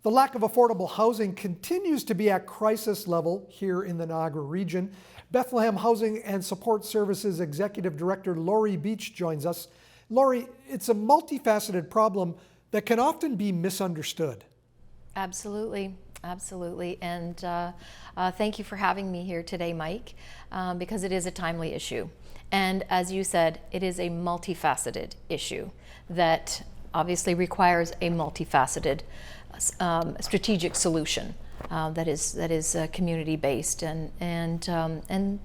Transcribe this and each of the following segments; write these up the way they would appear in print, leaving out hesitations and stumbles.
The lack of affordable housing continues to be at crisis level here in the Niagara region. Bethlehem Housing and Support Services Executive Director Lori Beech joins us. Lori, it's a multifaceted problem that can often be misunderstood. Absolutely. Absolutely. And thank you for having me here today, Mike, because it is a timely issue. And as you said, it is a multifaceted issue that obviously requires a multifaceted strategic solution that is community-based. And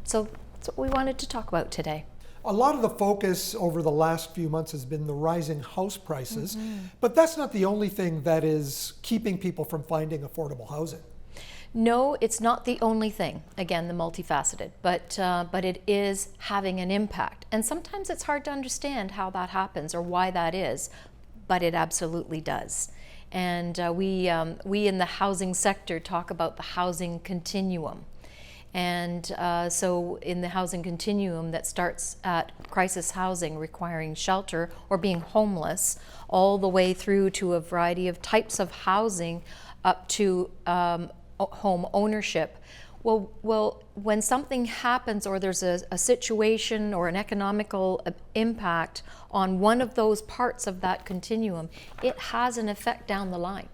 so that's what we wanted to talk about today. A lot of the focus over the last few months has been the rising house prices, but that's not the only thing that is keeping people from finding affordable housing. No, it's not the only thing, again, the multifaceted, but it is having an impact. And sometimes it's hard to understand how that happens or why that is, but it absolutely does. And we in the housing sector talk about the housing continuum. And so in the housing continuum that starts at crisis housing requiring shelter or being homeless, all the way through to a variety of types of housing up to home ownership. Well, when something happens or there's a situation or an economical impact on one of those parts of that continuum, it has an effect down the line.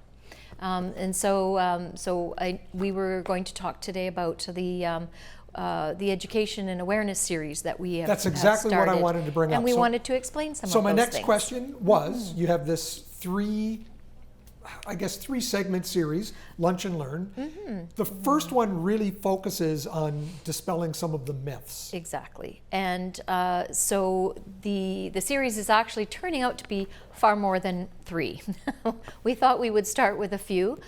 We were going to talk today about the education and awareness series that we have. That's exactly what I wanted to bring up. And we wanted to explain some of those things. So my next question was, you have this three segment series, Lunch and Learn. The first one really focuses on dispelling some of the myths. Exactly. And so the series is actually turning out to be far more than three. We thought we would start with a few,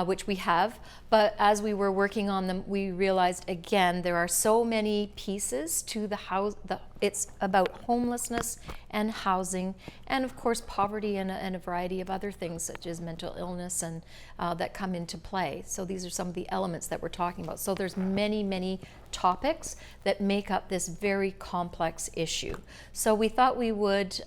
which we have, but as we were working on them, we realized again there are so many pieces to the house. It's about homelessness and housing, and of course poverty and a variety of other things such as mental illness and that come into play. So these are some of the elements that we're talking about. So there's many topics that make up this very complex issue. So we thought we would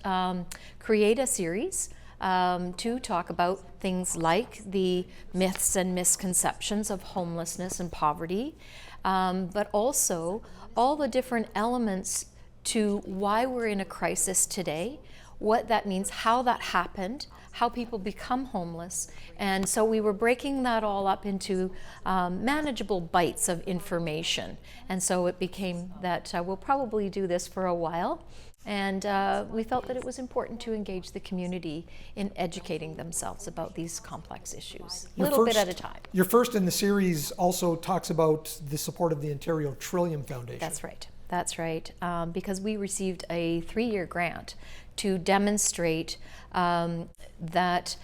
create a series to talk about things like the myths and misconceptions of homelessness and poverty, but also all the different elements to why we're in a crisis today, what that means, how that happened, how people become homeless. And so we were breaking that all up into manageable bites of information. And so it became that we'll probably do this for a while. And we felt that it was important to engage the community in educating themselves about these complex issues, a little bit at a time. Your first in the series also talks about the support of the Ontario Trillium Foundation. That's right. That's right, because we received a 3-year grant to demonstrate that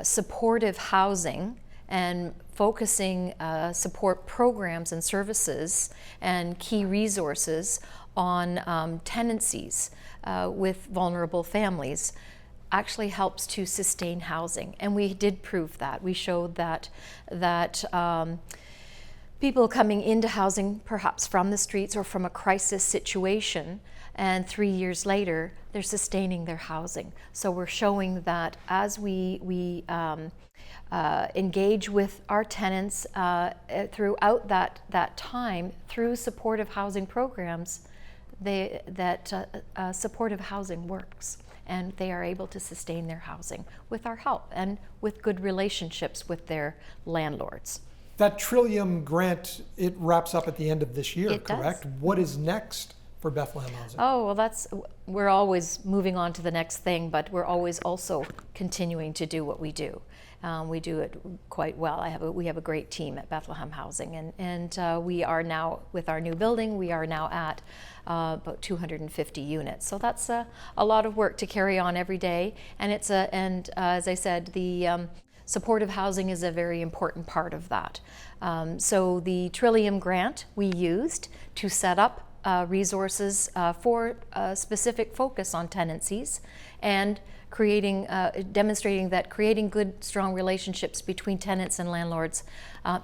supportive housing and focusing support programs and services and key resources on tenancies with vulnerable families actually helps to sustain housing. And we did prove that. We showed that people coming into housing, perhaps from the streets or from a crisis situation, and 3 years later, they're sustaining their housing. So we're showing that as we engage with our tenants throughout that time through supportive housing programs, supportive housing works, and they are able to sustain their housing with our help and with good relationships with their landlords. That Trillium grant, it wraps up at the end of this year, it correct? Does. What is next for Bethlehem Housing? Oh, well, we're always moving on to the next thing, but we're always also continuing to do what we do. We do it quite well. We have a great team at Bethlehem Housing, and we are now, with our new building, we are now at about 250 units. So that's a lot of work to carry on every day, and as I said, the supportive housing is a very important part of that. So the Trillium grant we used to set up resources for a specific focus on tenancies and demonstrating that creating good, strong relationships between tenants and landlords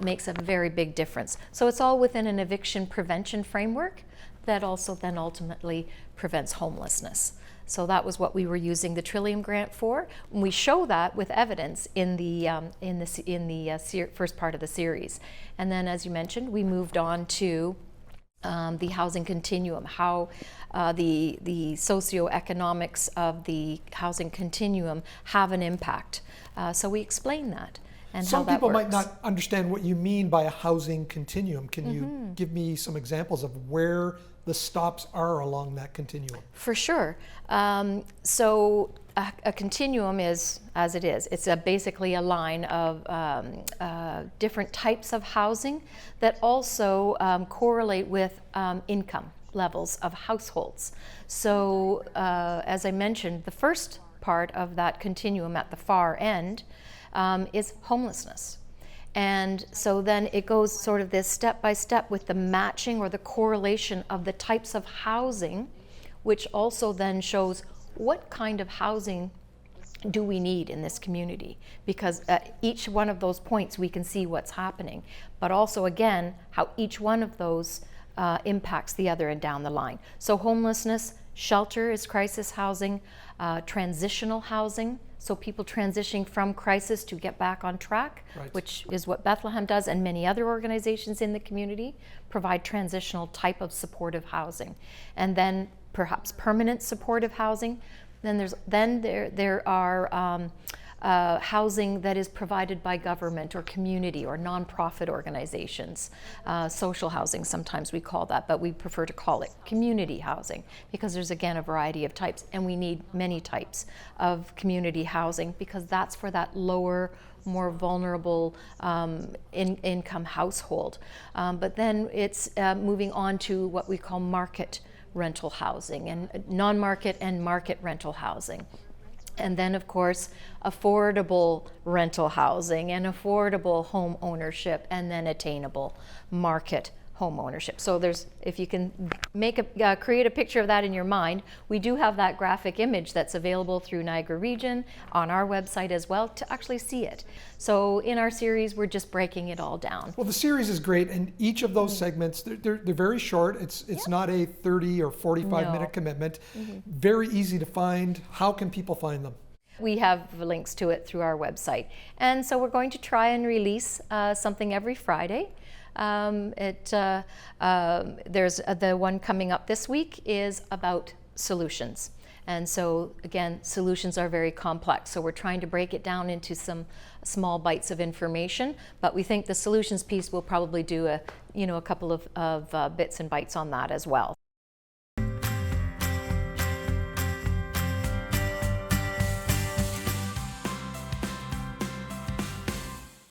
makes a very big difference. So it's all within an eviction prevention framework that also then ultimately prevents homelessness. So that was what we were using the Trillium grant for. And we show that with evidence in the first part of the series. And then, as you mentioned, we moved on to the housing continuum, how the socioeconomics of the housing continuum have an impact. So we explain that and how Some that people works. might not understand what you mean by a housing continuum. Can you give me some examples of where the stops are along that continuum? For sure. So a continuum is, as it is, it's basically a line of different types of housing that also correlate with income levels of households. So as I mentioned, the first part of that continuum at the far end is homelessness. And so then it goes sort of this step by step with the matching or the correlation of the types of housing, which also then shows what kind of housing do we need in this community? Because at each one of those points we can see what's happening, but also again how each one of those impacts the other and down the line. So homelessness, shelter is crisis housing, transitional housing, so people transitioning from crisis to get back on track, Right. which is what Bethlehem does, and many other organizations in the community provide transitional type of supportive housing. And then perhaps permanent supportive housing. Then there are housing that is provided by government or community or nonprofit organizations. Social housing, sometimes we call that, but we prefer to call it community housing because there's again a variety of types, and we need many types of community housing because that's for that lower, more vulnerable income household. But then it's moving on to what we call market rental housing and non-market and market rental housing. And then, of course, affordable rental housing and affordable home ownership, and then attainable market home ownership. So there's, if you can create a picture of that in your mind, we do have that graphic image that's available through Niagara Region on our website as well to actually see it. So in our series, we're just breaking it all down. Well, the series is great, and each of those segments, they're very short. It's not a 30 or 45-minute commitment. Very easy to find. How can people find them? We have links to it through our website. And so we're going to try and release something every Friday. There's the one coming up this week is about solutions. And so again, solutions are very complex. So we're trying to break it down into some small bites of information, but we think the solutions piece will probably do a couple of bits and bytes on that as well.